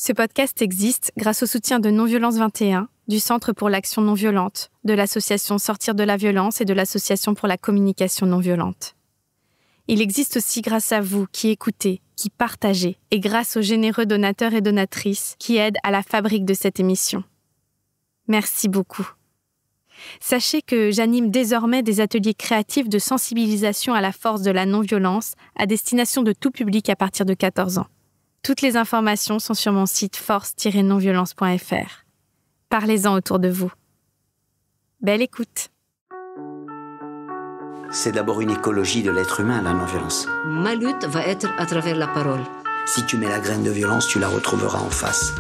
Ce podcast existe grâce au soutien de Non-Violence 21, du Centre pour l'action non-violente, de l'association Sortir de la violence et de l'association pour la communication non-violente. Il existe aussi grâce à vous qui écoutez, qui partagez, et grâce aux généreux donateurs et donatrices qui aident à la fabrique de cette émission. Merci beaucoup. Sachez que j'anime désormais des ateliers créatifs de sensibilisation à la force de la non-violence à destination de tout public à partir de 14 ans. Toutes les informations sont sur mon site force-nonviolence.fr. Parlez-en autour de vous. Belle écoute. C'est d'abord une écologie de l'être humain, la non-violence. Ma lutte va être à travers la parole. Si tu mets la graine de violence, tu la retrouveras en face.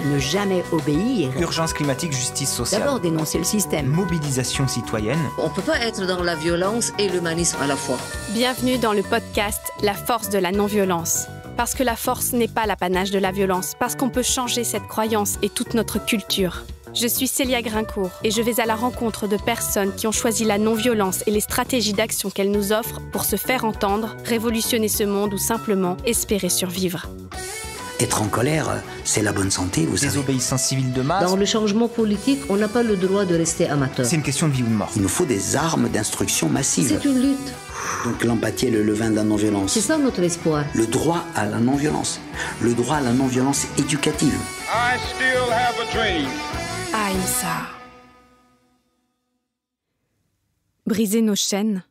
Ne jamais obéir. Urgence climatique, justice sociale. D'abord dénoncer le système. Mobilisation citoyenne. On ne peut pas être dans la violence et l'humanisme à la fois. Bienvenue dans le podcast La force de la non-violence. Parce que la force n'est pas l'apanage de la violence, parce qu'on peut changer cette croyance et toute notre culture. Je suis Célia Grincourt et je vais à la rencontre de personnes qui ont choisi la non-violence et les stratégies d'action qu'elle nous offre pour se faire entendre, révolutionner ce monde ou simplement espérer survivre. Être en colère, c'est la bonne santé, vous savez. Désobéissance civile de masse. Dans le changement politique, on n'a pas le droit de rester amateur. C'est une question de vie ou de mort. Il nous faut des armes d'instruction massive. C'est une lutte. Donc l'empathie est le levain de la non-violence. C'est ça notre espoir. Le droit à la non-violence. Le droit à la non-violence éducative. I still have a dream. Ahimsa. Briser nos chaînes,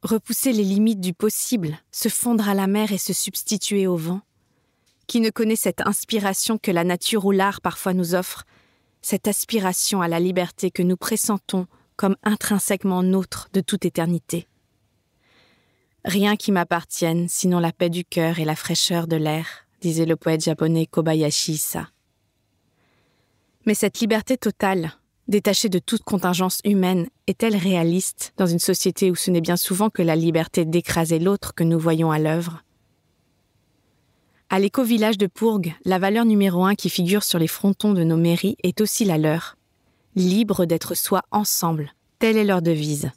repousser les limites du possible, se fondre à la mer et se substituer au vent. Qui ne connaît cette inspiration que la nature ou l'art parfois nous offre, cette aspiration à la liberté que nous pressentons comme intrinsèquement nôtre de toute éternité. Rien qui m'appartienne, sinon la paix du cœur et la fraîcheur de l'air, disait le poète japonais Kobayashi Issa. Mais cette liberté totale, détachée de toute contingence humaine, est-elle réaliste dans une société où ce n'est bien souvent que la liberté d'écraser l'autre que nous voyons à l'œuvre ? À l'éco-village de Pourgues, la valeur numéro 1 qui figure sur les frontons de nos mairies est aussi la leur. Libre d'être soi ensemble, telle est leur devise.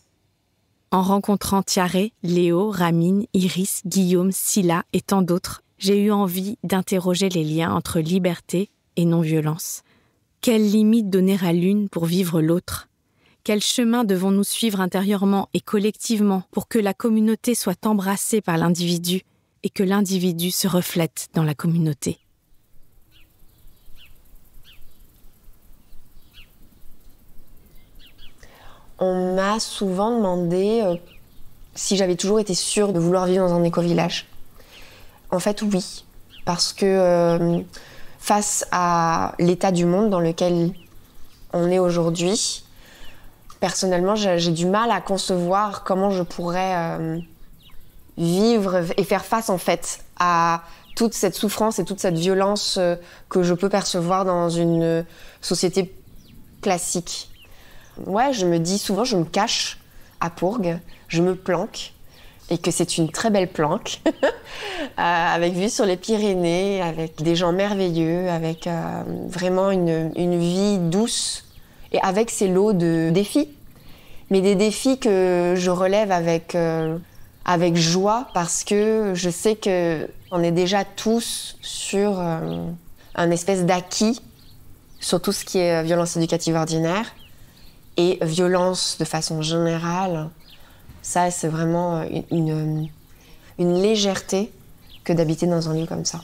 En rencontrant Tiaré, Léo, Ramine, Iris, Guillaume, Scylla et tant d'autres, j'ai eu envie d'interroger les liens entre liberté et non-violence. Quelles limites donner à l'une pour vivre l'autre ? Quel chemin devons-nous suivre intérieurement et collectivement pour que la communauté soit embrassée par l'individu et que l'individu se reflète dans la communauté ? On m'a souvent demandé si j'avais toujours été sûre de vouloir vivre dans un éco-village. En fait, oui. Parce que face à l'état du monde dans lequel on est aujourd'hui, personnellement, j'ai du mal à concevoir comment je pourrais vivre et faire face, en fait, à toute cette souffrance et toute cette violence que je peux percevoir dans une société classique. Ouais, je me dis souvent, je me cache à Pourgues, je me planque, et que c'est une très belle planque, avec vue sur les Pyrénées, avec des gens merveilleux, avec vraiment une vie douce, et avec ses lots de défis. Mais des défis que je relève avec joie, parce que je sais qu'on est déjà tous sur un espèce d'acquis, sur tout ce qui est violence éducative ordinaire, et violence de façon générale. Ça, c'est vraiment une légèreté que d'habiter dans un lieu comme ça.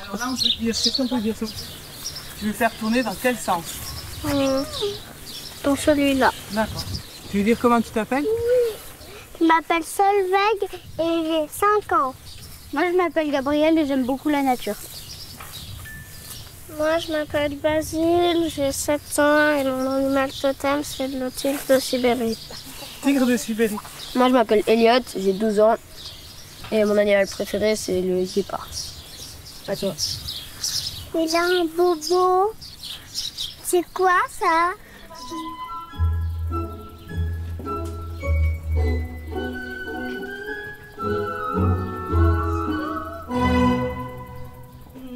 Alors là, on peut dire, qu'est-ce qu'on peut dire ça ? Tu veux faire tourner dans quel sens ? Dans celui-là. D'accord. Tu veux dire comment tu t'appelles ? Je m'appelle Solveig et j'ai 5 ans. Moi, je m'appelle Gabrielle et j'aime beaucoup la nature. Moi, je m'appelle Basile, j'ai 7 ans et mon animal totem, c'est le tigre de Sibérie. Tigre de Sibérie. Moi, je m'appelle Elliot, j'ai 12 ans et mon animal préféré, c'est le guépard. À toi. Il a un bobo. C'est quoi ça ?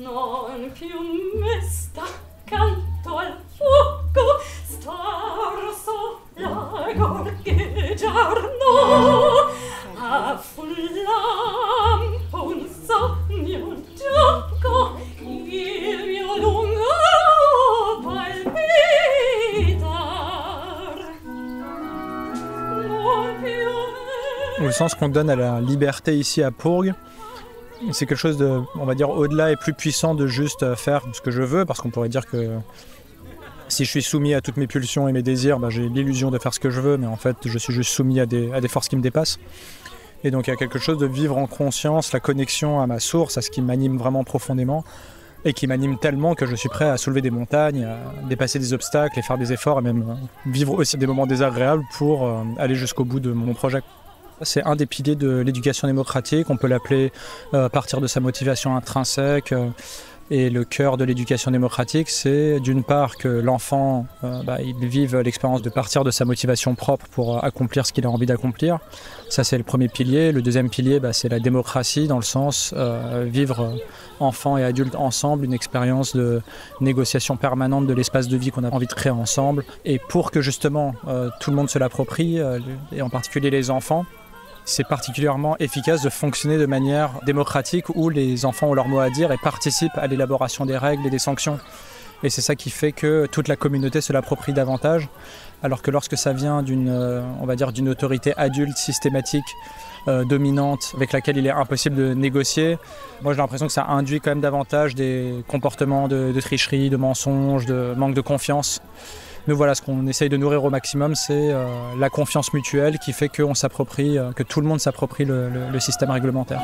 Non più me staccanto al fuoco, starò sola a gorgheggiar, no, affollare au sens qu'on donne à la liberté ici à Pourgues. C'est quelque chose de, on va dire, au-delà et plus puissant de juste faire ce que je veux, parce qu'on pourrait dire que si je suis soumis à toutes mes pulsions et mes désirs, j'ai l'illusion de faire ce que je veux, mais en fait, je suis juste soumis à des forces qui me dépassent. Et donc, il y a quelque chose de vivre en conscience, la connexion à ma source, à ce qui m'anime vraiment profondément, et qui m'anime tellement que je suis prêt à soulever des montagnes, à dépasser des obstacles et faire des efforts, et même vivre aussi des moments désagréables pour aller jusqu'au bout de mon projet. C'est un des piliers de l'éducation démocratique, on peut l'appeler partir de sa motivation intrinsèque. Et le cœur de l'éducation démocratique, c'est d'une part que l'enfant il vive l'expérience de partir de sa motivation propre pour accomplir ce qu'il a envie d'accomplir. Ça, c'est le premier pilier. Le deuxième pilier, c'est la démocratie, dans le sens vivre enfant et adulte ensemble, une expérience de négociation permanente de l'espace de vie qu'on a envie de créer ensemble. Et pour que justement tout le monde se l'approprie, et en particulier les enfants, c'est particulièrement efficace de fonctionner de manière démocratique où les enfants ont leur mot à dire et participent à l'élaboration des règles et des sanctions. Et c'est ça qui fait que toute la communauté se l'approprie davantage, alors que lorsque ça vient d'une autorité adulte systématique, dominante, avec laquelle il est impossible de négocier, moi j'ai l'impression que ça induit quand même davantage des comportements de tricherie, de mensonges, de manque de confiance. Nous voilà, ce qu'on essaye de nourrir au maximum, c'est la confiance mutuelle qui fait qu'on s'approprie, que tout le monde s'approprie le système réglementaire.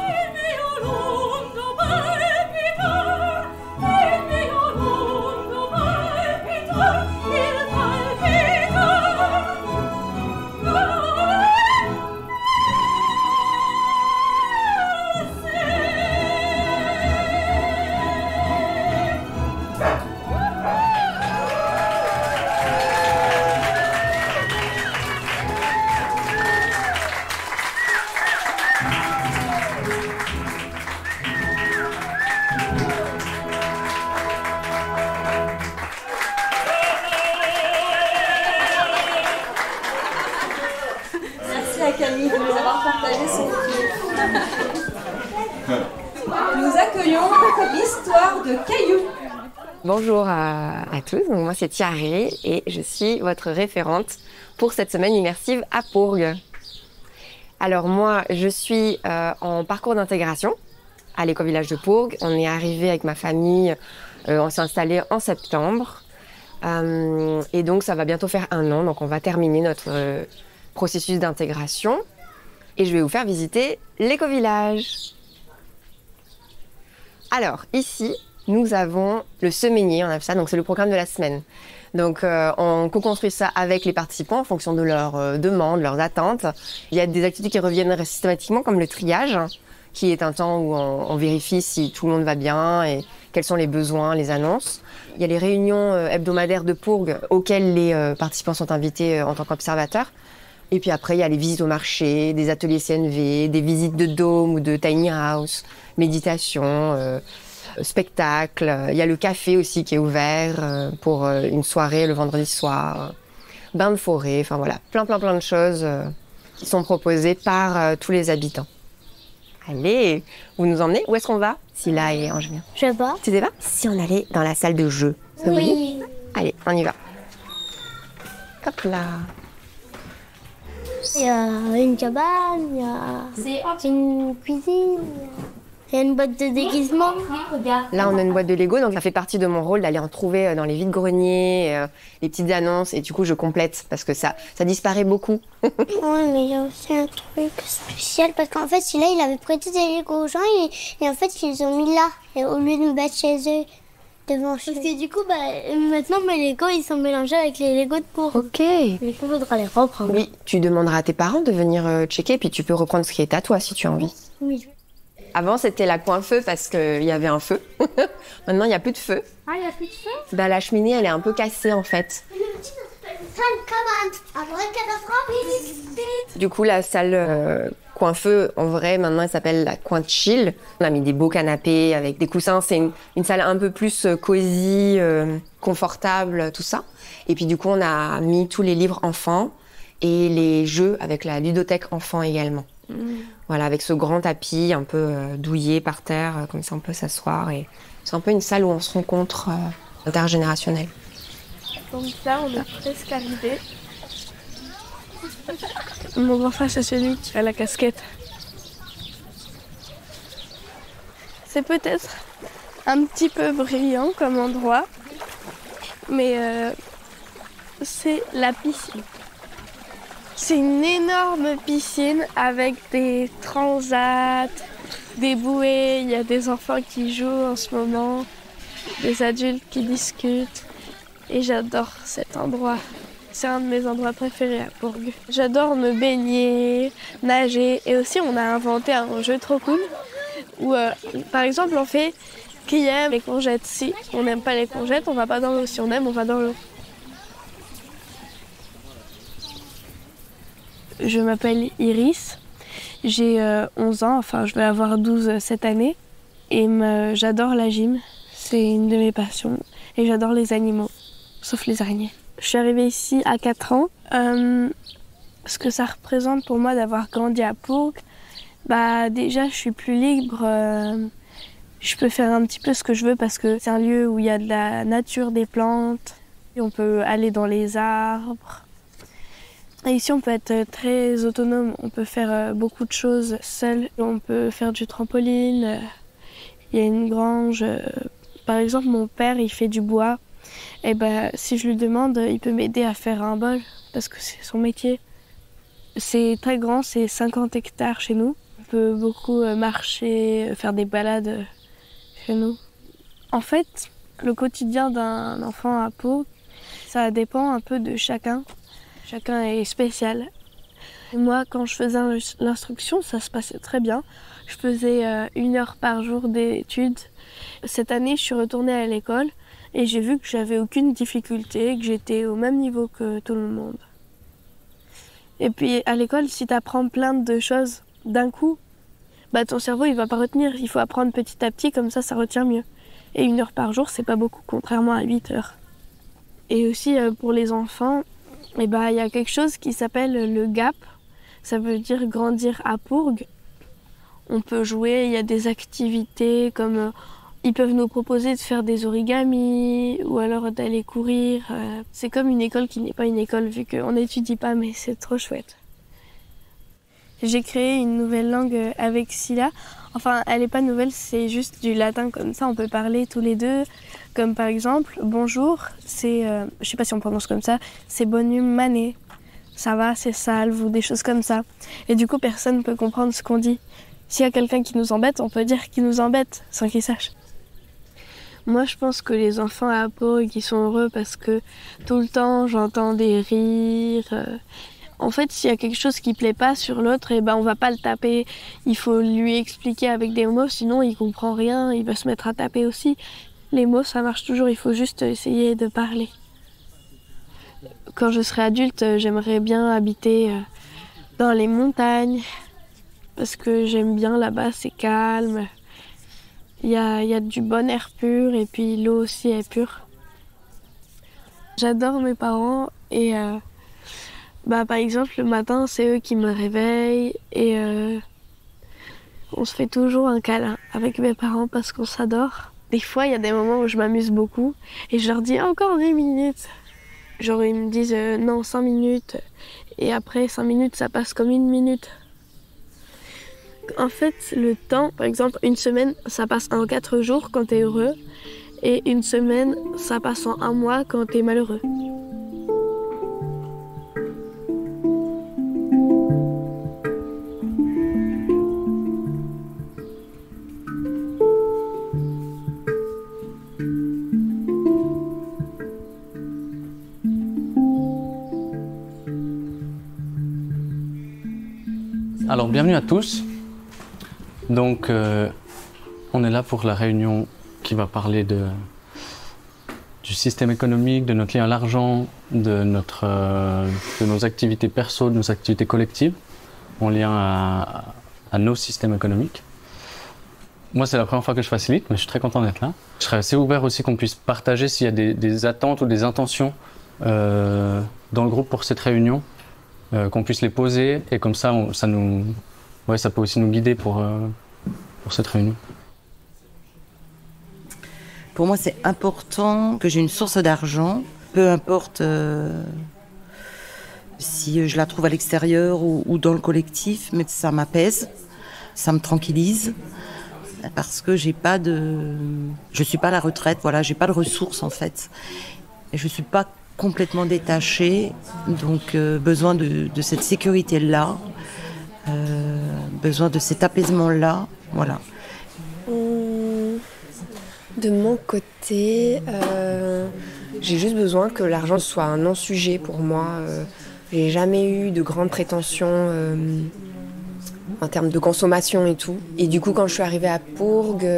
Camille de nous avoir partagé son film. Nous accueillons l'histoire de Caillou. Bonjour à tous, donc moi c'est Thierry et je suis votre référente pour cette semaine immersive à Pourgues. Alors moi je suis en parcours d'intégration à l'éco-village de Pourgues. On est arrivé avec ma famille, on s'est installé en septembre et donc ça va bientôt faire 1 an, donc on va terminer notre processus d'intégration et je vais vous faire visiter l'éco-village. Alors ici nous avons le semainier, on appelle ça, donc c'est le programme de la semaine. Donc on co-construit ça avec les participants en fonction de leurs demandes, leurs attentes. Il y a des activités qui reviennent systématiquement comme le triage, qui est un temps où on vérifie si tout le monde va bien et quels sont les besoins, les annonces. Il y a les réunions hebdomadaires de Pourgues auxquelles les participants sont invités en tant qu'observateurs. Et puis après, il y a les visites au marché, des ateliers CNV, des visites de dôme ou de tiny house, méditation, spectacle. Il y a le café aussi qui est ouvert pour une soirée le vendredi soir, bain de forêt, enfin voilà, plein de choses qui sont proposées par tous les habitants. Allez, vous nous emmenez? Où est-ce qu'on va, Scylla et Angelina? Je sais pas. Tu sais pas? Si on allait dans la salle de jeu. Oui. Allez, on y va. Hop là. Il y a une cabane, il y a une cuisine, il y a une boîte de déguisement. Là, on a une boîte de Lego, donc ça fait partie de mon rôle d'aller en trouver dans les vides-greniers, les petites annonces, et du coup, je complète parce que ça disparaît beaucoup. Oui, mais il y a aussi un truc spécial parce qu'en fait, celui-là, il avait prêté des Lego aux gens et en fait, ils les ont mis là, et au lieu de nous battre chez eux. Devant parce que du coup, maintenant, mes Legos, ils sont mélangés avec les Legos de Pourgues. Ok. Du coup, il faudra les reprendre. Oui, tu demanderas à tes parents de venir checker, puis tu peux reprendre ce qui est à toi si tu as envie. Oui. Avant, c'était la coin-feu parce qu'il y avait un feu. Maintenant, il n'y a plus de feu. Ah, il n'y a plus de feu? La cheminée, elle est un peu cassée en fait. Du coup, la salle coin-feu, en vrai, maintenant, elle s'appelle la coin chill. On a mis des beaux canapés avec des coussins. C'est une salle un peu plus cosy, confortable, tout ça. Et puis, du coup, on a mis tous les livres enfants et les jeux avec la ludothèque enfants également. Voilà, avec ce grand tapis un peu douillet par terre, comme ça on peut s'asseoir. Et c'est un peu une salle où on se rencontre intergénérationnel. Donc là, on est presque arrivé. Mon grand frère, c'est celui qui a la casquette. C'est peut-être un petit peu brillant comme endroit, mais c'est la piscine. C'est une énorme piscine avec des transats, des bouées, il y a des enfants qui jouent en ce moment, des adultes qui discutent. Et j'adore cet endroit. C'est un de mes endroits préférés à Bourg. J'adore me baigner, nager. Et aussi, on a inventé un jeu trop cool où, par exemple, on fait qui aime les courgettes. Si on n'aime pas les courgettes, on va pas dans l'eau. Si on aime, on va dans l'eau. Je m'appelle Iris. J'ai 11 ans, enfin je vais avoir 12 cette année. Et j'adore la gym. C'est une de mes passions. Et j'adore les animaux, sauf les araignées. Je suis arrivée ici à 4 ans. Ce que ça représente pour moi d'avoir grandi à Bourg, déjà je suis plus libre. Je peux faire un petit peu ce que je veux parce que c'est un lieu où il y a de la nature, des plantes. Et on peut aller dans les arbres. Et ici on peut être très autonome. On peut faire beaucoup de choses seul. On peut faire du trampoline. Il y a une grange. Par exemple, mon père, il fait du bois. Et si je lui demande, il peut m'aider à faire un bol parce que c'est son métier. C'est très grand, c'est 50 hectares chez nous. On peut beaucoup marcher, faire des balades chez nous. En fait, le quotidien d'un enfant à Pau, ça dépend un peu de chacun. Chacun est spécial. Et moi, quand je faisais l'instruction, ça se passait très bien. Je faisais 1 heure par jour d'études. Cette année, je suis retournée à l'école et j'ai vu que j'avais aucune difficulté, que j'étais au même niveau que tout le monde. Et puis à l'école, si tu apprends plein de choses d'un coup, ton cerveau il va pas retenir. Il faut apprendre petit à petit, comme ça retient mieux. Et 1 heure par jour, c'est pas beaucoup, contrairement à 8 heures. Et aussi pour les enfants, il y a quelque chose qui s'appelle le GAP. Ça veut dire grandir à Bourg. On peut jouer, il y a des activités comme ils peuvent nous proposer de faire des origamis ou alors d'aller courir. C'est comme une école qui n'est pas une école vu qu'on n'étudie pas, mais c'est trop chouette. J'ai créé une nouvelle langue avec Scylla. Enfin, elle n'est pas nouvelle, c'est juste du latin comme ça, on peut parler tous les deux. Comme par exemple, bonjour, c'est, je sais pas si on prononce comme ça, c'est bonum mané. Ça va, c'est salve ou des choses comme ça. Et du coup, personne ne peut comprendre ce qu'on dit. S'il y a quelqu'un qui nous embête, on peut dire qu'il nous embête sans qu'il sache. Moi, je pense que les enfants à Pau, ils sont heureux parce que tout le temps, j'entends des rires. En fait, s'il y a quelque chose qui ne plaît pas sur l'autre, on va pas le taper. Il faut lui expliquer avec des mots, sinon il comprend rien, il va se mettre à taper aussi. Les mots, ça marche toujours, il faut juste essayer de parler. Quand je serai adulte, j'aimerais bien habiter dans les montagnes parce que j'aime bien là-bas, c'est calme. Il y a du bon air pur et puis l'eau aussi est pure. J'adore mes parents et par exemple le matin c'est eux qui me réveillent et on se fait toujours un câlin avec mes parents parce qu'on s'adore. Des fois il y a des moments où je m'amuse beaucoup et je leur dis encore 10 minutes. Genre ils me disent non 5 minutes et après 5 minutes ça passe comme 1 minute. En fait, le temps, par exemple, 1 semaine, ça passe en 4 jours quand t'es heureux. Et 1 semaine, ça passe en 1 mois quand t'es malheureux. Alors, bienvenue à tous. Donc, on est là pour la réunion qui va parler du système économique, de notre lien à l'argent, de nos activités perso, de nos activités collectives, en lien à nos systèmes économiques. Moi, c'est la première fois que je facilite, mais je suis très content d'être là. Je serais assez ouvert aussi qu'on puisse partager s'il y a des attentes ou des intentions dans le groupe pour cette réunion, qu'on puisse les poser, et comme ça, ça peut aussi nous guider pour cette réunion. Pour moi, c'est important que j'ai une source d'argent, peu importe si je la trouve à l'extérieur ou dans le collectif, mais ça m'apaise, ça me tranquillise, parce que je suis pas à la retraite, voilà, j'ai pas de ressources en fait. Et je suis pas complètement détachée, donc besoin de cette sécurité-là, besoin de cet apaisement-là, voilà. De mon côté, j'ai juste besoin que l'argent soit un non-sujet pour moi. J'ai jamais eu de grandes prétentions en termes de consommation et tout. Et du coup, quand je suis arrivée à Pourgues,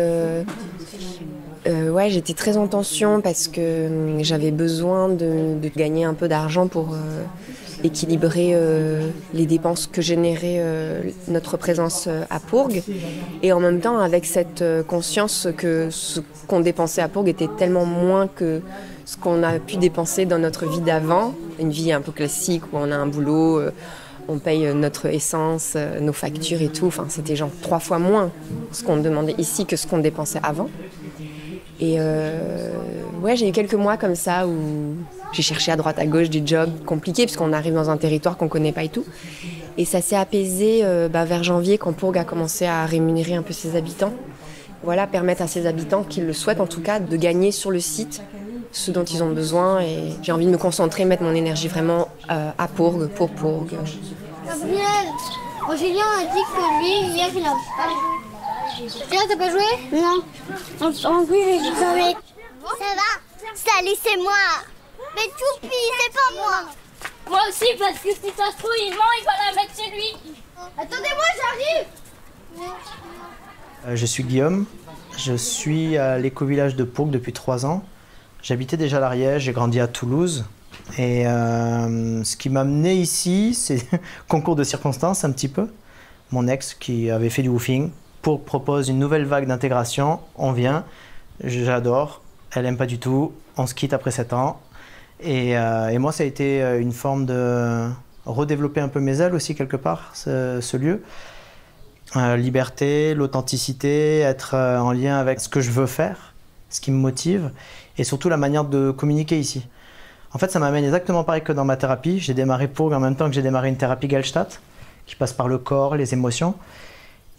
ouais, j'étais très en tension parce que j'avais besoin de gagner un peu d'argent pour équilibrer les dépenses que générait notre présence à Pourgues. Et en même temps, avec cette conscience que ce qu'on dépensait à Pourgues était tellement moins que ce qu'on a pu dépenser dans notre vie d'avant. Une vie un peu classique où on a un boulot, on paye notre essence, nos factures et tout. Enfin, c'était genre 3 fois moins ce qu'on demandait ici que ce qu'on dépensait avant. Et ouais, j'ai eu quelques mois comme ça où j'ai cherché à droite à gauche des jobs compliqués puisqu'on arrive dans un territoire qu'on connaît pas et tout. Et ça s'est apaisé vers janvier quand Pourgues a commencé à rémunérer un peu ses habitants. Voilà, permettre à ses habitants, qu'ils le souhaitent en tout cas, de gagner sur le site ce dont ils ont besoin. Et j'ai envie de me concentrer, mettre mon énergie vraiment à Pourgues, pour Pourgues. Gabriel, Julien a dit que lui, hier, il a pas joué. Julien, t'as pas joué? Non. En plus, j'ai joué. Ça va? Salut, c'est moi. Mais Choupi, c'est pas moi. Moi aussi, parce que si ça se trouve, il ment, il va la mettre chez lui. Attendez-moi, j'arrive. Je suis Guillaume. Je suis à l'éco-village de Pourgues depuis 3 ans. J'habitais déjà à l'Ariège, j'ai grandi à Toulouse. Et ce qui m'a amené ici, c'est concours de circonstances un petit peu. Mon ex qui avait fait du woofing. Pourgues propose une nouvelle vague d'intégration. On vient, j'adore. Elle n'aime pas du tout. On se quitte après 7 ans. Et moi, ça a été une forme de redévelopper un peu mes ailes aussi quelque part, ce lieu. Liberté, l'authenticité, être en lien avec ce que je veux faire, ce qui me motive, et surtout la manière de communiquer ici. En fait, ça m'amène exactement pareil que dans ma thérapie. J'ai démarré Pourgues en même temps que j'ai démarré une thérapie Gestalt, qui passe par le corps, les émotions.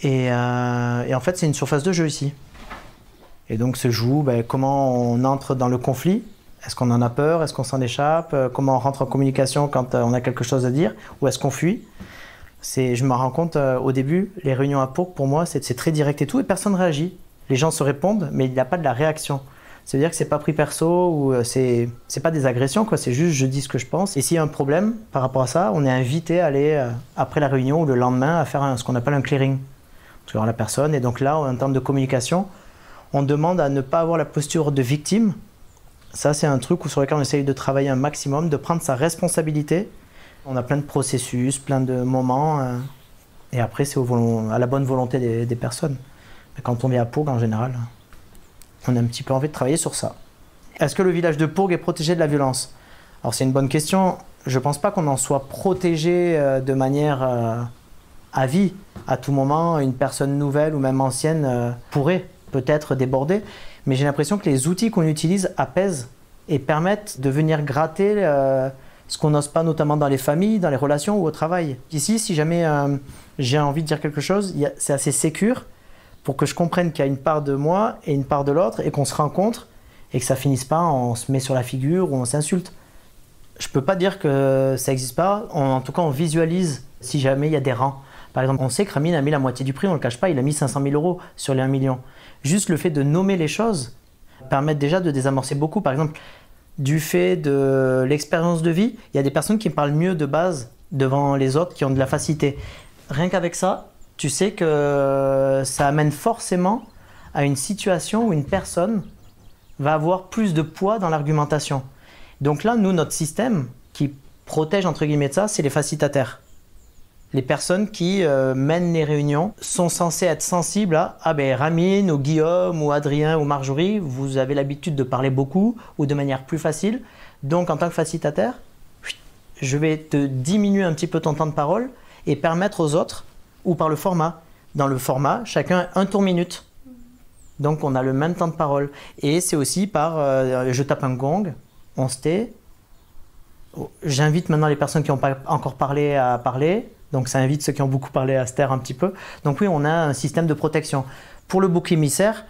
Et en fait, c'est une surface de jeu ici. Et donc se joue comment on entre dans le conflit. Est-ce qu'on en a peur? Est-ce qu'on s'en échappe? Comment on rentre en communication quand on a quelque chose à dire? Ou est-ce qu'on fuit? Je me rends compte au début, les réunions à Pourgues, pour moi, c'est très direct et tout, et personne ne réagit. Les gens se répondent, mais il n'y a pas de la réaction. C'est-à-dire que c'est pas pris perso, ou c'est pas des agressions, quoi. C'est juste je dis ce que je pense. Et s'il y a un problème par rapport à ça, on est invité à aller, après la réunion ou le lendemain, à faire ce qu'on appelle un clearing sur la personne. Et donc là, en termes de communication, on demande à ne pas avoir la posture de victime. Ça, c'est un truc sur lequel on essaye de travailler un maximum, de prendre sa responsabilité. On a plein de processus, plein de moments, et après, c'est à la bonne volonté des personnes. Mais quand on vient à Pourgues, en général, on a un petit peu envie de travailler sur ça. Est-ce que le village de Pourgues est protégé de la violence? Alors, c'est une bonne question. Je ne pense pas qu'on en soit protégé de manière à vie. À tout moment, une personne nouvelle ou même ancienne pourrait peut-être déborder. Mais j'ai l'impression que les outils qu'on utilise apaisent et permettent de venir gratter ce qu'on n'ose pas, notamment dans les familles, dans les relations ou au travail. Ici, si jamais j'ai envie de dire quelque chose, c'est assez sécure pour que je comprenne qu'il y a une part de moi et une part de l'autre et qu'on se rencontre et que ça finisse pas, on se met sur la figure ou on s'insulte. Je peux pas dire que ça n'existe pas. En tout cas, on visualise si jamais il y a des rangs. Par exemple, on sait que Ramin a mis la moitié du prix, on ne le cache pas, il a mis 500 000 € sur les 1 million. Juste le fait de nommer les choses permet déjà de désamorcer beaucoup. Par exemple, du fait de l'expérience de vie, il y a des personnes qui parlent mieux de base devant les autres, qui ont de la facilité. Rien qu'avec ça, tu sais que ça amène forcément à une situation où une personne va avoir plus de poids dans l'argumentation. Donc là, nous, notre système qui protège entre guillemets de ça, c'est les facilitataires. Les personnes qui mènent les réunions sont censées être sensibles à Ramin ou Guillaume ou Adrien ou Marjorie, vous avez l'habitude de parler beaucoup ou de manière plus facile. Donc en tant que facilitateur, je vais te diminuer un petit peu ton temps de parole et permettre aux autres, ou par le format. Dans le format, chacun 1 tour minute. Donc on a le même temps de parole. Et c'est aussi par je tape un gong, on se tait, J'invite maintenant les personnes qui n'ont pas encore parlé à parler. Donc ça invite ceux qui ont beaucoup parlé à se taire un petit peu. Donc oui, on a un système de protection. Pour le bouc émissaire,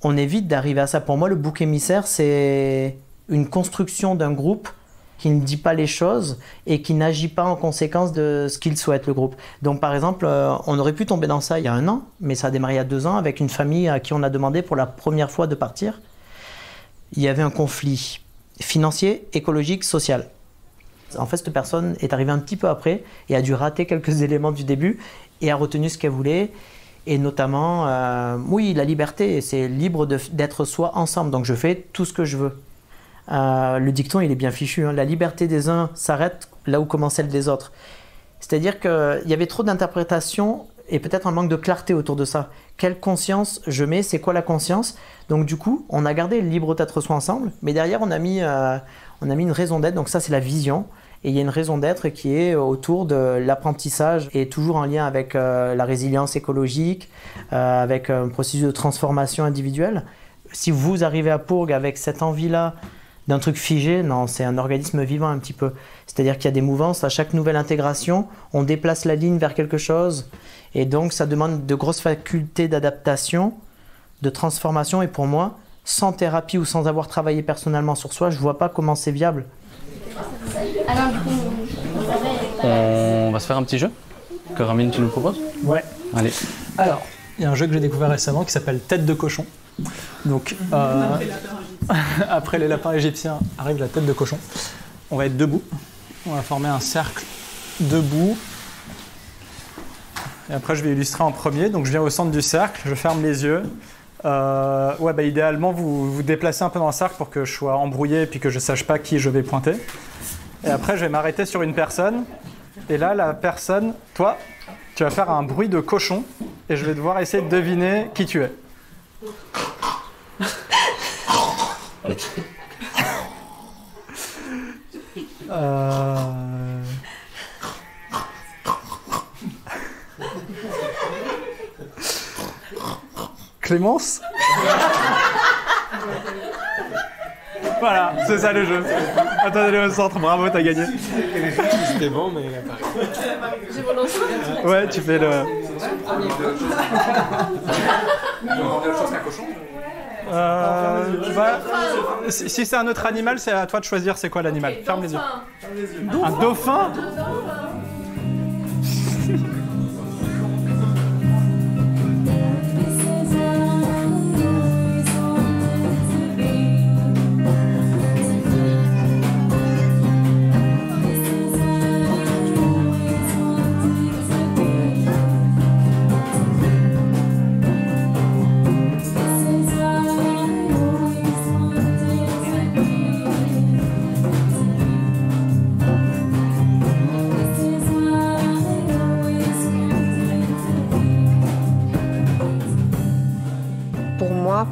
on évite d'arriver à ça. Pour moi, le bouc émissaire, c'est une construction d'un groupe qui ne dit pas les choses et qui n'agit pas en conséquence de ce qu'il souhaite, le groupe. Donc par exemple, on aurait pu tomber dans ça il y a 1 an, mais ça a démarré il y a 2 ans avec une famille à qui on a demandé pour la première fois de partir. Il y avait un conflit financier, écologique, social. En fait, cette personne est arrivée un petit peu après et a dû rater quelques éléments du début et a retenu ce qu'elle voulait. Et notamment, oui, la liberté, c'est libre d'être soi ensemble. Donc je fais tout ce que je veux. Le dicton, il est bien fichu. La liberté des uns s'arrête là où commence celle des autres. C'est-à-dire qu'il y avait trop d'interprétations et peut-être un manque de clarté autour de ça. Quelle conscience je mets? C'est quoi la conscience? Donc du coup, on a gardé le libre d'être soi ensemble, mais derrière, on a mis une raison d'être. Donc ça, c'est la vision. Et il y a une raison d'être qui est autour de l'apprentissage et toujours en lien avec la résilience écologique, avec un processus de transformation individuelle. Si vous arrivez à Pourgue avec cette envie-là d'un truc figé, non, c'est un organisme vivant un petit peu. C'est-à-dire qu'il y a des mouvances, à chaque nouvelle intégration, on déplace la ligne vers quelque chose. Et donc, ça demande de grosses facultés d'adaptation, de transformation. Et pour moi, sans thérapie ou sans avoir travaillé personnellement sur soi, je ne vois pas comment c'est viable. On va se faire un petit jeu que Ramine, tu nous proposes? Ouais. Allez. Alors, il y a un jeu que j'ai découvert récemment qui s'appelle Tête de cochon. Donc, après les lapins égyptiens arrive la tête de cochon. On va être debout. On va former un cercle debout. Et après, je vais illustrer en premier. Donc, je viens au centre du cercle, je ferme les yeux. Idéalement, vous déplacez un peu dans le cercle pour que je sois embrouillé et puis que je ne sache pas qui je vais pointer. Et après, je vais m'arrêter sur une personne. Et là, la personne, toi, tu vas faire un bruit de cochon et je vais devoir essayer de deviner qui tu es. Clémence? Voilà, c'est ça le jeu. Attendez au centre, bravo, t'as gagné. C'était bon, mais J'ai relancé. Ouais, tu fais le... Si c'est un autre animal, c'est à toi de choisir c'est quoi l'animal. Ferme les yeux. Un dauphin?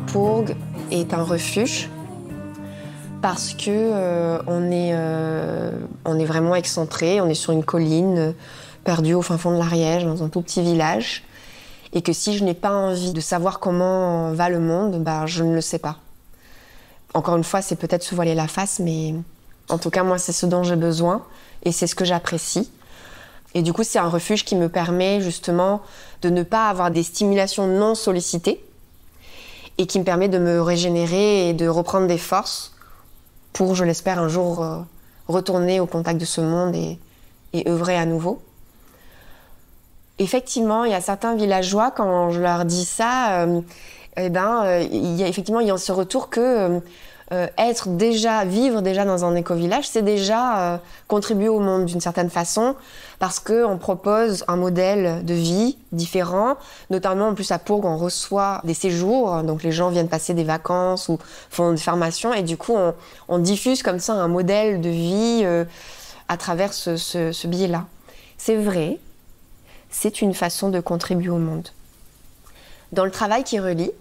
Pourgue est un refuge parce que on est vraiment excentré, on est sur une colline perdue au fin fond de l'Ariège, dans un tout petit village, et que si je n'ai pas envie de savoir comment va le monde, je ne le sais pas. Encore une fois, c'est peut-être se voiler la face, mais en tout cas, moi, c'est ce dont j'ai besoin et c'est ce que j'apprécie. Et du coup, c'est un refuge qui me permet justement de ne pas avoir des stimulations non sollicitées, et qui me permet de me régénérer et de reprendre des forces pour, je l'espère, un jour retourner au contact de ce monde et œuvrer à nouveau. Effectivement, il y a certains villageois, quand je leur dis ça, il y a effectivement ce retour que vivre déjà dans un éco-village, c'est déjà contribuer au monde d'une certaine façon, parce qu'on propose un modèle de vie différent. Notamment, en plus, à Pourgue, on reçoit des séjours, donc les gens viennent passer des vacances ou font des formations, et du coup, on diffuse comme ça un modèle de vie à travers ce biais-là. C'est vrai, c'est une façon de contribuer au monde. Dans le travail qui relie,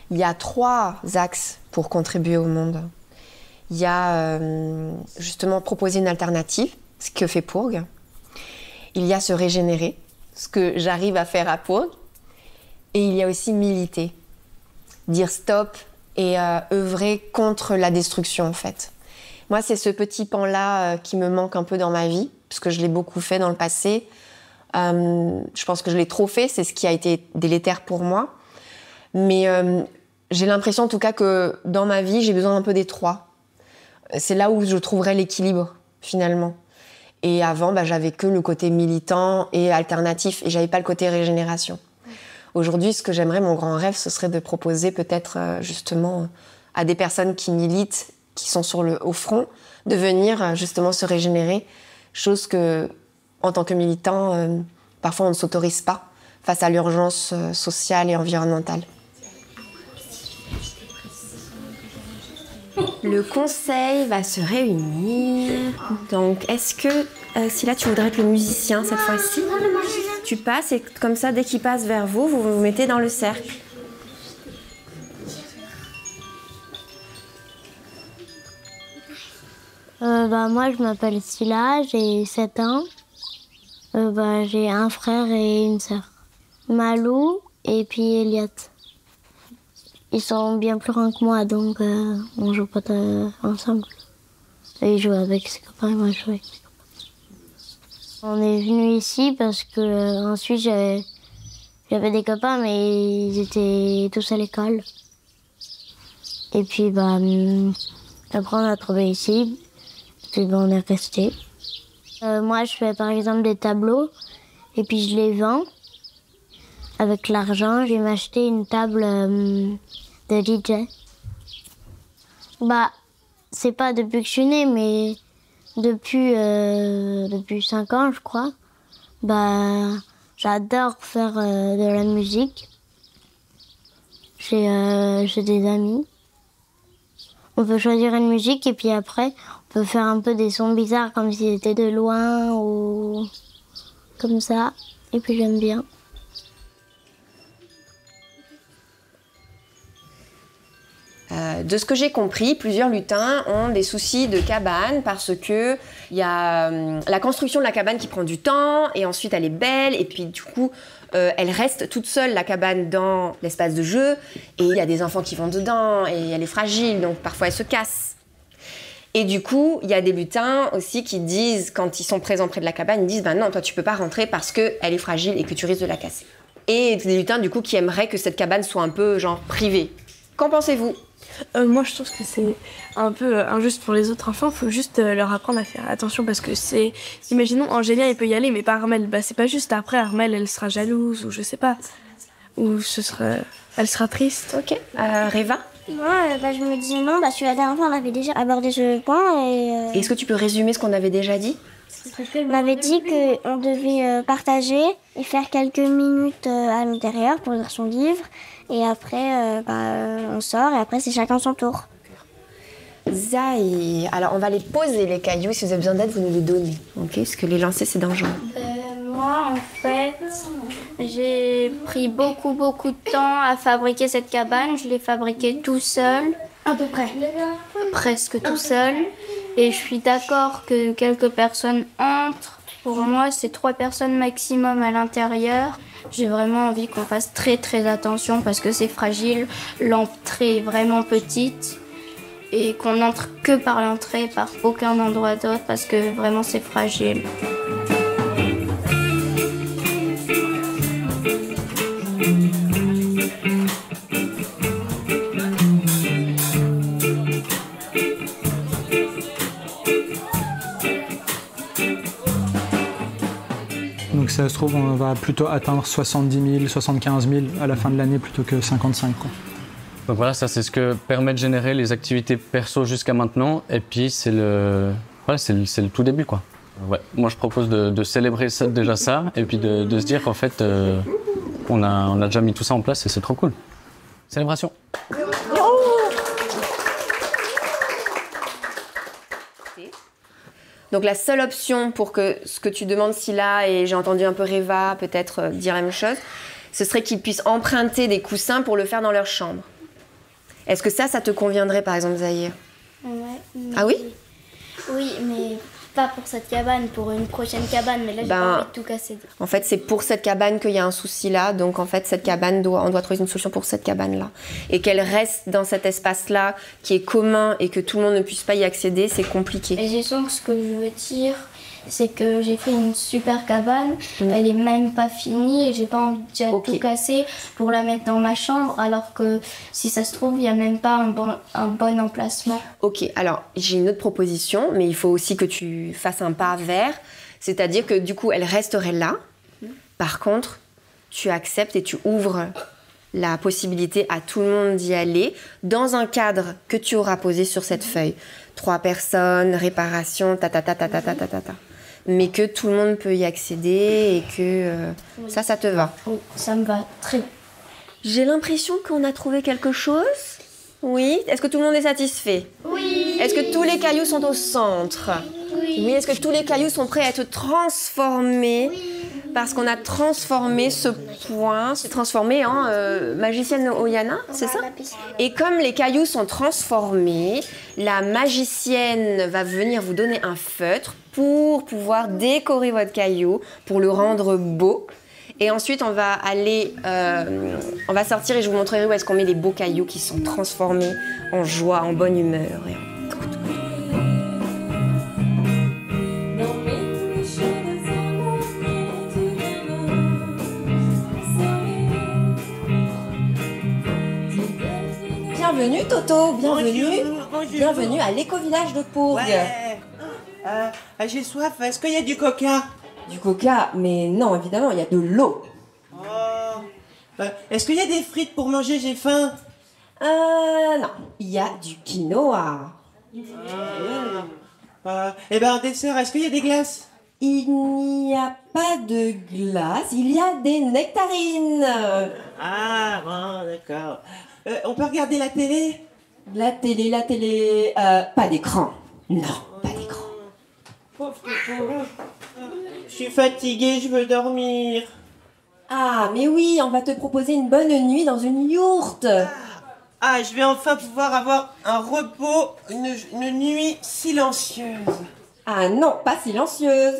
il y a 3 axes pour contribuer au monde. Il y a justement proposer une alternative, ce que fait Pourgue. Il y a se régénérer, ce que j'arrive à faire à Pourgue. Et il y a aussi militer, dire stop et œuvrer contre la destruction en fait. Moi, c'est ce petit pan-là qui me manque un peu dans ma vie, parce que je l'ai beaucoup fait dans le passé. Je pense que je l'ai trop fait, c'est ce qui a été délétère pour moi. Mais j'ai l'impression en tout cas que dans ma vie, j'ai besoin un peu des trois. C'est là où je trouverai l'équilibre, finalement. Et avant, j'avais que le côté militant et alternatif, et j'avais pas le côté régénération. Aujourd'hui, ce que j'aimerais, mon grand rêve, ce serait de proposer peut-être justement à des personnes qui militent, qui sont au front, de venir justement se régénérer, chose que, en tant que militant, parfois on ne s'autorise pas face à l'urgence sociale et environnementale. Le conseil va se réunir. Donc, est-ce que, Scylla, tu voudrais être le musicien cette fois-ci? Tu passes et comme ça, dès qu'il passe vers vous, vous vous mettez dans le cercle. Moi, je m'appelle Scylla, j'ai 7 ans. J'ai un frère et une sœur. Malou et puis Elliot. Ils sont bien plus grands que moi, donc on joue pas ensemble. Et ils jouent avec ses copains et moi je joue avec ses copains. On est venus ici parce que ensuite j'avais des copains, mais ils étaient tous à l'école. Et puis après on a trouvé ici, puis on est resté. Moi je fais par exemple des tableaux et puis je les vends. Avec l'argent, je vais m'acheter une table de DJ. C'est pas depuis que je suis née, mais depuis 5 ans, je crois. J'adore faire de la musique. J'ai des amis. On peut choisir une musique et puis après, on peut faire un peu des sons bizarres comme s'ils étaient de loin ou comme ça. Et puis j'aime bien. De ce que j'ai compris, plusieurs lutins ont des soucis de cabane parce que il y a la construction de la cabane qui prend du temps et ensuite elle est belle et puis du coup elle reste toute seule la cabane dans l'espace de jeu et il y a des enfants qui vont dedans et elle est fragile donc parfois elle se casse. Et du coup, il y a des lutins aussi qui disent, quand ils sont présents près de la cabane, ils disent non, toi tu peux pas rentrer parce qu'elle est fragile et que tu risques de la casser. Et des lutins du coup qui aimeraient que cette cabane soit un peu genre privée. Qu'en pensez-vous ? Moi, je trouve que c'est un peu injuste pour les autres enfants. Il faut juste leur apprendre à faire attention parce que c'est... Imaginons, Angélien, il peut y aller, mais pas Armelle. C'est pas juste après, Armelle, elle sera jalouse ou je sais pas. Ou elle sera triste. Ok. Réva ? Moi, je me dis non, parce que la dernière fois, on avait déjà abordé ce point et... Est-ce que tu peux résumer ce qu'on avait déjà dit ? On avait dit qu'on devait partager et faire quelques minutes à l'intérieur pour lire son livre. Et après, on sort et après, c'est chacun son tour. Zai, alors on va les poser les cailloux. Si vous avez besoin d'aide, vous nous les donnez. Ok, parce que les lancer, c'est dangereux. Moi, en fait, j'ai pris beaucoup de temps à fabriquer cette cabane. Je l'ai fabriquée tout seul. À peu près. Presque tout seul. Et je suis d'accord que quelques personnes entrent. Pour moi, c'est 3 personnes maximum à l'intérieur. J'ai vraiment envie qu'on fasse très attention parce que c'est fragile. L'entrée est vraiment petite. Et qu'on n'entre que par l'entrée, par aucun endroit d'autre parce que vraiment c'est fragile. Donc ça se trouve, on va plutôt atteindre 70 000, 75 000 à la fin de l'année plutôt que 55 quoi. Donc voilà, ça c'est ce que permet de générer les activités perso jusqu'à maintenant. Et puis c'est le tout début quoi. Ouais. Moi je propose de célébrer ça, déjà ça et puis de se dire qu'en fait on a déjà mis tout ça en place et c'est trop cool. Célébration. Donc la seule option pour que ce que tu demandes Scylla, et j'ai entendu un peu Réva peut-être dire la même chose, ce serait qu'ils puissent emprunter des coussins pour le faire dans leur chambre. Est-ce que ça te conviendrait par exemple Zahir ? Ouais. Ah oui ? Oui, mais Pas pour cette cabane, pour une prochaine cabane, mais là j'ai pas envie de tout casser. En fait, c'est pour cette cabane qu'il y a un souci là, donc en fait, cette cabane, on doit trouver une solution pour cette cabane-là. Et qu'elle reste dans cet espace-là, qui est commun et que tout le monde ne puisse pas y accéder, c'est compliqué. Et j'ai sens que ce que je veux dire, c'est que j'ai fait une super cabane, elle est même pas finie et j'ai pas envie de tout casser pour la mettre dans ma chambre, alors que si ça se trouve, il n'y a même pas un bon emplacement. Ok, alors j'ai une autre proposition, mais il faut aussi que tu fasses un pas vers, c'est-à-dire que du coup, elle resterait là. Par contre, tu acceptes et tu ouvres la possibilité à tout le monde d'y aller dans un cadre que tu auras posé sur cette feuille. 3 personnes, réparation, mais que tout le monde peut y accéder et que ça te va. Oui, ça me va très bien. J'ai l'impression qu'on a trouvé quelque chose. Oui. Est-ce que tout le monde est satisfait? Oui. Est-ce que tous les cailloux sont au centre? Oui. Oui. Est-ce que tous les cailloux sont prêts à être transformés? Oui. Parce qu'on a transformé ce point, c'est transformé en magicienne Oyana, c'est ça? Et comme les cailloux sont transformés, la magicienne va venir vous donner un feutre pour pouvoir décorer votre caillou, pour le rendre beau. Et ensuite, on va aller, on va sortir et je vous montrerai où est-ce qu'on met les beaux cailloux qui sont transformés en joie, en bonne humeur. Bienvenue Toto, bienvenue. Bonjour. Bienvenue à l'éco-village de Pourgue. Ouais. J'ai soif, est-ce qu'il y a du coca? Du coca? Mais non, évidemment, il y a de l'eau. Oh. Est-ce qu'il y a des frites pour manger? J'ai faim. Non, il y a du quinoa. Et en dessert, est-ce qu'il y a des glaces? Il n'y a pas de glace, il y a des nectarines. Ah, bon, d'accord. On peut regarder la télé? La télé, pas d'écran. Non, pas d'écran. Pauvre Toto. Je suis fatiguée, je veux dormir. Ah, mais oui, on va te proposer une bonne nuit dans une yourte. Ah, je vais enfin pouvoir avoir un repos, une nuit silencieuse. Ah non, pas silencieuse.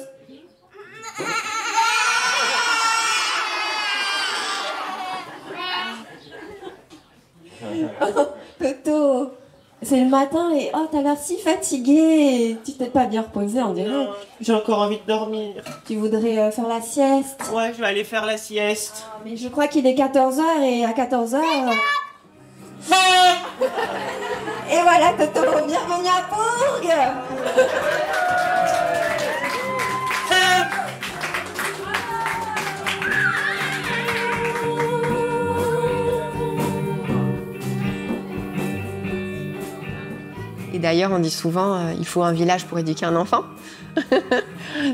Oh, Toto, c'est le matin et t'as l'air si fatigué. Tu t'es pas bien reposé, on dirait. Non, j'ai encore envie de dormir. Tu voudrais faire la sieste? Ouais, je vais aller faire la sieste. Mais je crois qu'il est 14h et à 14h... Et voilà, Toto, bienvenue à Pourgue. Et d'ailleurs, on dit souvent, il faut un village pour éduquer un enfant.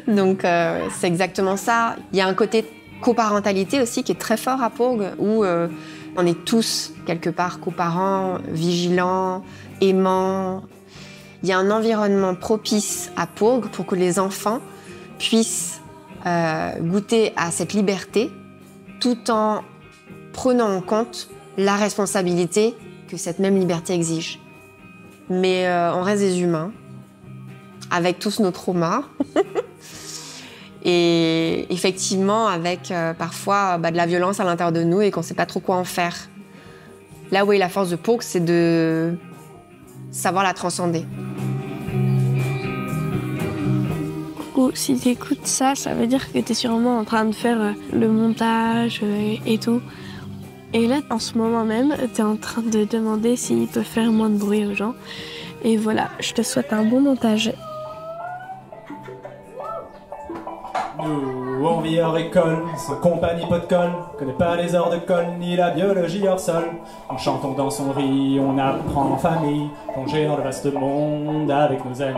Donc, c'est exactement ça. Il y a un côté coparentalité aussi qui est très fort à Pourgue, où on est tous, quelque part, coparents, vigilants, aimants. Il y a un environnement propice à Pourgue pour que les enfants puissent goûter à cette liberté tout en prenant en compte la responsabilité que cette même liberté exige. Mais on reste des humains, avec tous nos traumas. Et effectivement, avec parfois de la violence à l'intérieur de nous et qu'on ne sait pas trop quoi en faire. Là où est la force de Pourgue, c'est de savoir la transcender. Coucou, si tu écoutes ça, ça veut dire que tu es sûrement en train de faire le montage et tout. Et là, en ce moment même, tu es en train de demander s'il peut faire moins de bruit aux gens. Et voilà, je te souhaite un bon montage. Nous, on vit hors école, sans compagnie pot de colle, connaît pas les heures de colle, ni la biologie hors sol. On chante, on danse, on rit, on apprend en famille, plonger dans le vaste monde avec nos amis.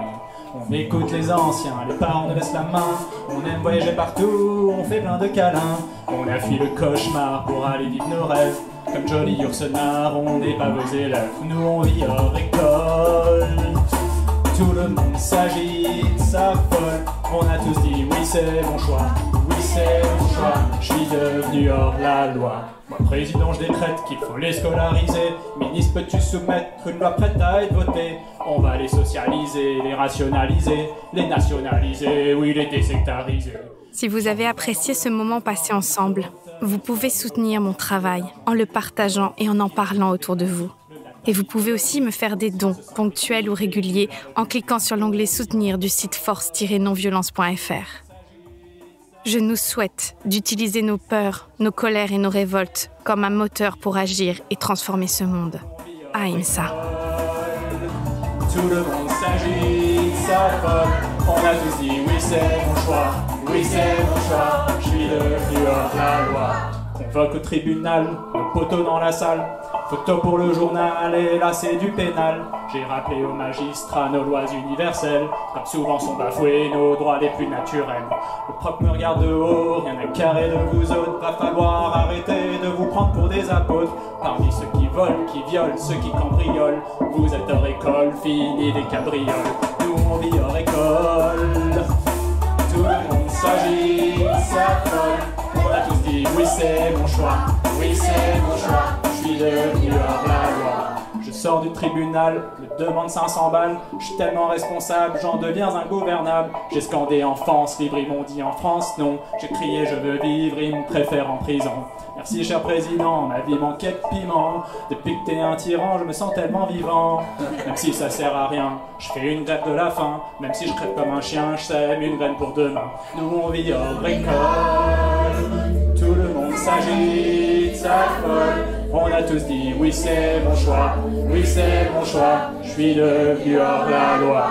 On écoute les anciens, les parents nous laissent la main, on aime voyager partout, on fait plein de câlins. On a fui le cauchemar pour aller vivre nos rêves, comme Johnny Ursenard, on n'est pas vos élèves. Nous on vit hors école, tout le monde s'agite, s'affole. On a tous dit oui c'est mon choix, oui c'est mon choix, je suis devenu hors la loi. Moi, président, je décrète qu'il faut les scolariser. Ministre, peux-tu soumettre une loi prête à être votée? On va les socialiser, les rationaliser, les nationaliser, oui, les désectariser. Si vous avez apprécié ce moment passé ensemble, vous pouvez soutenir mon travail en le partageant et en parlant autour de vous. Et vous pouvez aussi me faire des dons, ponctuels ou réguliers, en cliquant sur l'onglet « Soutenir » du site force-nonviolence.fr. Je nous souhaite d'utiliser nos peurs, nos colères et nos révoltes comme un moteur pour agir et transformer ce monde. Ahimsa. Tout le monde s'agite, s'affole. On a tous dit oui c'est mon choix, oui c'est mon choix, je suis devenu hors la loi. Convoque au tribunal, le poteau dans la salle, photo pour le journal et là c'est du pénal. J'ai rappelé aux magistrats nos lois universelles, comme souvent sont bafoués nos droits les plus naturels. Le proc me regarde de haut, rien à carrer de vous autres, va falloir arrêter de vous prendre pour des apôtres. Parmi ceux qui volent, qui violent, ceux qui cambriolent, vous êtes hors école, fini des cabrioles. Nous on vit hors école, tout le monde s'agit, s'affole. On a tous dit oui c'est mon choix, oui c'est mon choix, je suis devenu hors la loi. Je sors du tribunal, me demande 500 balles, je suis tellement responsable, j'en deviens ingouvernable. J'ai scandé enfance libre, ils m'ont dit en France non. J'ai crié je veux vivre, ils me préfèrent en prison. Merci cher président, ma vie manquait de piment. Depuis que t'es un tyran, je me sens tellement vivant. Même si ça sert à rien, je fais une grève de la faim. Même si je crève comme un chien, je sème une graine pour demain. Nous on vit hors école, tout le monde s'agite, s'affole. On a tous dit oui c'est mon choix, oui c'est mon choix, je suis devenu hors la loi.